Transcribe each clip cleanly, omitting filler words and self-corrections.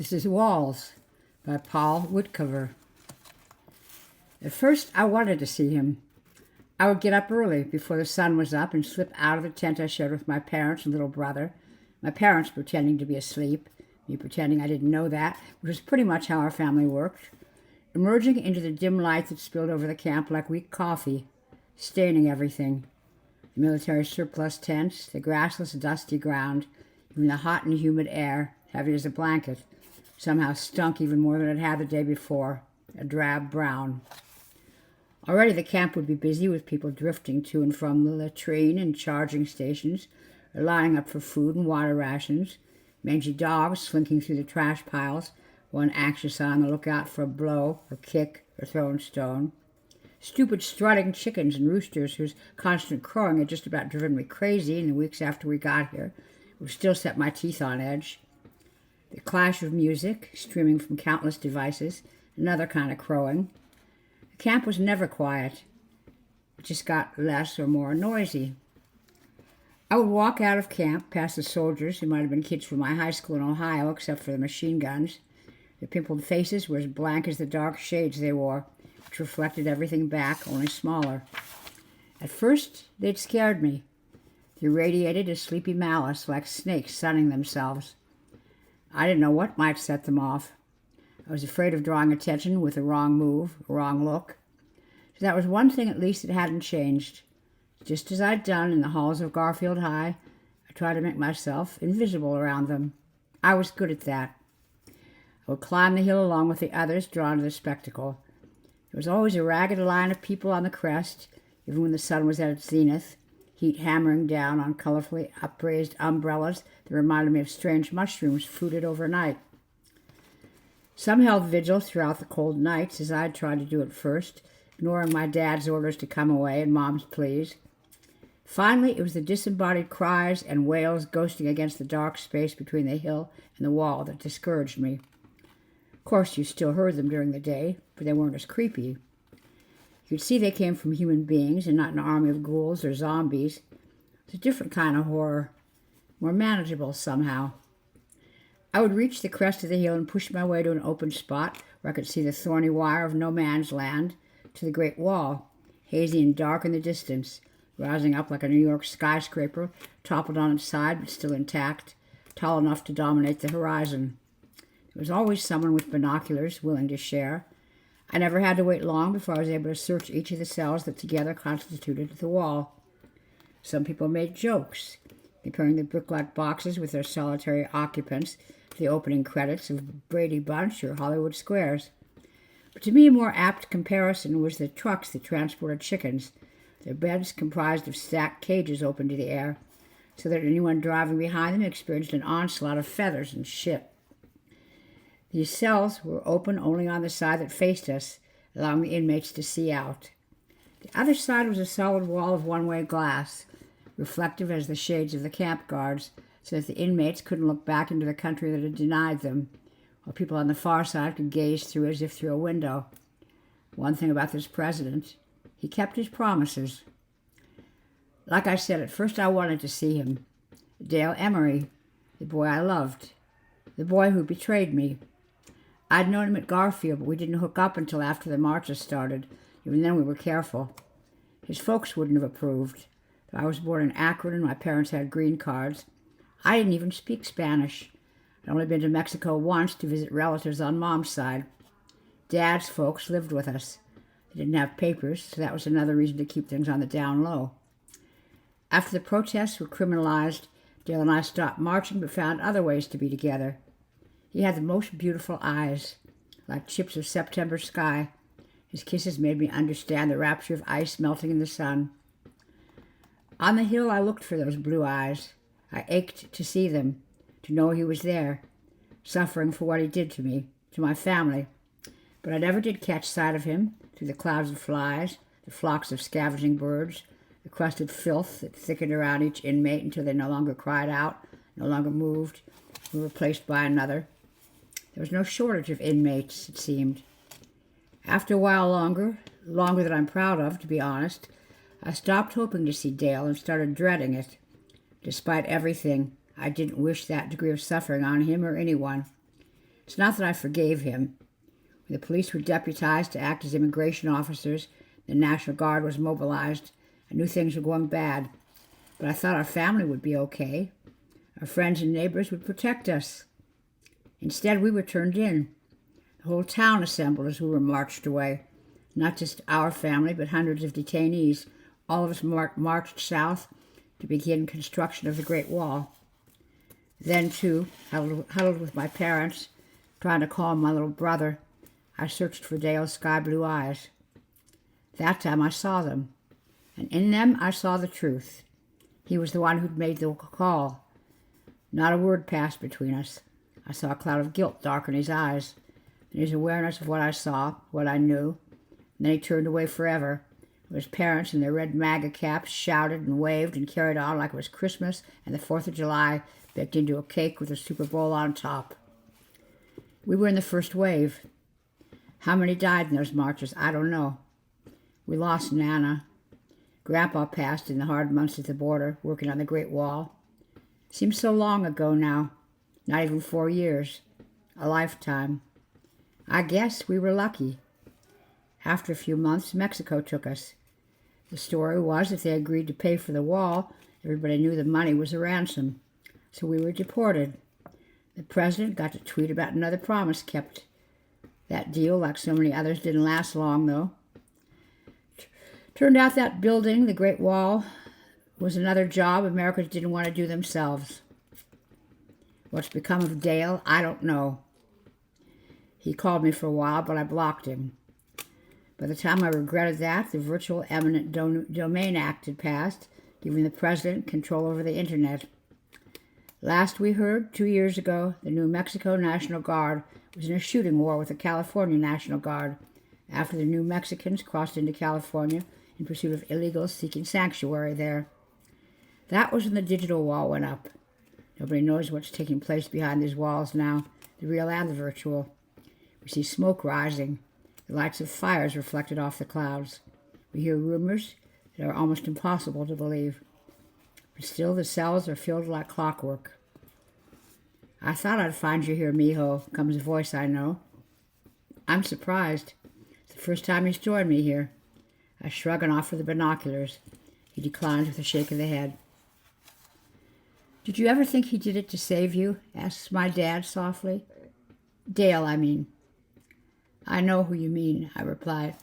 This is Walls by Paul Witcover. At first, I wanted to see him. I would get up early, before the sun was up, and slip out of the tent I shared with my parents and little brother. My parents pretending to be asleep, me pretending I didn't know that, which was pretty much how our family worked. Emerging into the dim light that spilled over the camp like weak coffee, staining everything. The military surplus tents, the grassless, dusty ground, even the hot and humid air, heavy as a blanket, somehow stunk even more than it had the day before, a drab brown. Already the camp would be busy with people drifting to and from the latrine and charging stations, or lining up for food and water rations, mangy dogs slinking through the trash piles, one anxious on the lookout for a blow or kick or thrown stone. Stupid strutting chickens and roosters whose constant crowing had just about driven me crazy in the weeks after we got here, which still set my teeth on edge. The clash of music, streaming from countless devices, another kind of crowing. The camp was never quiet. It just got less or more noisy. I would walk out of camp past the soldiers, who might have been kids from my high school in Ohio, except for the machine guns. Their pimpled faces were as blank as the dark shades they wore, which reflected everything back, only smaller. At first, they'd scared me. They radiated a sleepy malice, like snakes sunning themselves. I didn't know what might set them off. I was afraid of drawing attention with a wrong move, a wrong look. So that was one thing at least that hadn't changed. Just as I'd done in the halls of Garfield High, I tried to make myself invisible around them. I was good at that. I would climb the hill along with the others, drawn to the spectacle. There was always a ragged line of people on the crest, even when the sun was at its zenith, heat hammering down on colorfully upraised umbrellas that reminded me of strange mushrooms fruited overnight. Some held vigil throughout the cold nights, as I'd tried to do at first, ignoring my dad's orders to come away and Mom's pleas. Finally, it was the disembodied cries and wails ghosting against the dark space between the hill and the wall that discouraged me. Of course, you still heard them during the day, but they weren't as creepy. You could see they came from human beings and not an army of ghouls or zombies. It's a different kind of horror, more manageable somehow. I would reach the crest of the hill and push my way to an open spot where I could see the thorny wire of no man's land to the great wall, hazy and dark in the distance, rising up like a New York skyscraper, toppled on its side but still intact, tall enough to dominate the horizon. There was always someone with binoculars willing to share. I never had to wait long before I was able to search each of the cells that together constituted the wall. Some people made jokes, comparing the brick-like boxes with their solitary occupants to the opening credits of Brady Bunch or Hollywood Squares. But to me, a more apt comparison was the trucks that transported chickens, their beds comprised of stacked cages open to the air, so that anyone driving behind them experienced an onslaught of feathers and shit. These cells were open only on the side that faced us, allowing the inmates to see out. The other side was a solid wall of one-way glass, reflective as the shades of the camp guards, so that the inmates couldn't look back into the country that had denied them, while people on the far side could gaze through as if through a window. One thing about this president, he kept his promises. Like I said, at first I wanted to see him. Dale Emery, the boy I loved, the boy who betrayed me. I'd known him at Garfield, but we didn't hook up until after the marches started. Even then we were careful. His folks wouldn't have approved. I was born in Akron and my parents had green cards. I didn't even speak Spanish. I'd only been to Mexico once to visit relatives on Mom's side. Dad's folks lived with us. They didn't have papers, so that was another reason to keep things on the down low. After the protests were criminalized, Dale and I stopped marching but found other ways to be together. He had the most beautiful eyes, like chips of September sky. His kisses made me understand the rapture of ice melting in the sun. On the hill I looked for those blue eyes. I ached to see them, to know he was there, suffering for what he did to me, to my family. But I never did catch sight of him through the clouds of flies, the flocks of scavenging birds, the crusted filth that thickened around each inmate until they no longer cried out, no longer moved, were replaced by another. There was no shortage of inmates, it seemed. After a while longer than I'm proud of, to be honest, I stopped hoping to see Dale and started dreading it. Despite everything, I didn't wish that degree of suffering on him or anyone. It's not that I forgave him. When the police were deputized to act as immigration officers, the National Guard was mobilized. I knew things were going bad, but I thought our family would be okay. Our friends and neighbors would protect us. Instead, we were turned in. The whole town assembled as we were marched away. Not just our family, but hundreds of detainees. All of us marched south to begin construction of the Great Wall. Then, too, huddled with my parents, trying to calm my little brother, I searched for Dale's sky-blue eyes. That time I saw them, and in them I saw the truth. He was the one who'd made the call. Not a word passed between us. I saw a cloud of guilt darken his eyes, and his awareness of what I saw, what I knew. And then he turned away forever. His parents in their red MAGA caps shouted and waved and carried on like it was Christmas and the 4th of July baked into a cake with a Super Bowl on top. We were in the first wave. How many died in those marches, I don't know. We lost Nana. Grandpa passed in the hard months at the border, working on the Great Wall. Seems so long ago now. Not even 4 years. A lifetime. I guess we were lucky. After a few months, Mexico took us. The story was if they agreed to pay for the wall, everybody knew the money was a ransom. So we were deported. The president got to tweet about another promise kept. That deal, like so many others, didn't last long, though. Turned out that building, the Great Wall, was another job Americans didn't want to do themselves. What's become of Dale, I don't know. He called me for a while, but I blocked him. By the time I regretted that, the Virtual Eminent Domain Act had passed, giving the president control over the Internet. Last we heard, 2 years ago, the New Mexico National Guard was in a shooting war with the California National Guard after the New Mexicans crossed into California in pursuit of illegals seeking sanctuary there. That was when the digital wall went up. Nobody knows what's taking place behind these walls now, the real and the virtual. We see smoke rising, the lights of fires reflected off the clouds. We hear rumors that are almost impossible to believe. But still the cells are filled like clockwork. I thought I'd find you here, mijo, comes a voice I know. I'm surprised. It's the first time he's joined me here. I shrug and offer the binoculars. He declines with a shake of the head. Did you ever think he did it to save you? Asks my dad softly. Dale, I mean. I know who you mean, I replied.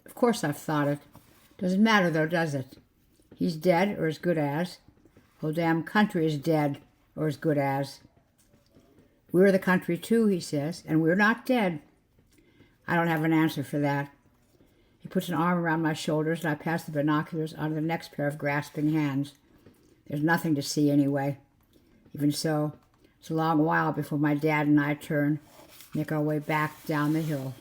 Of course I've thought it. Doesn't matter, though, does it? He's dead, or as good as. The whole damn country is dead, or as good as. We're the country, too, he says, and we're not dead. I don't have an answer for that. He puts an arm around my shoulders, and I pass the binoculars onto the next pair of grasping hands. There's nothing to see anyway. Even so, it's a long while before my dad and I turn, make our way back down the hill.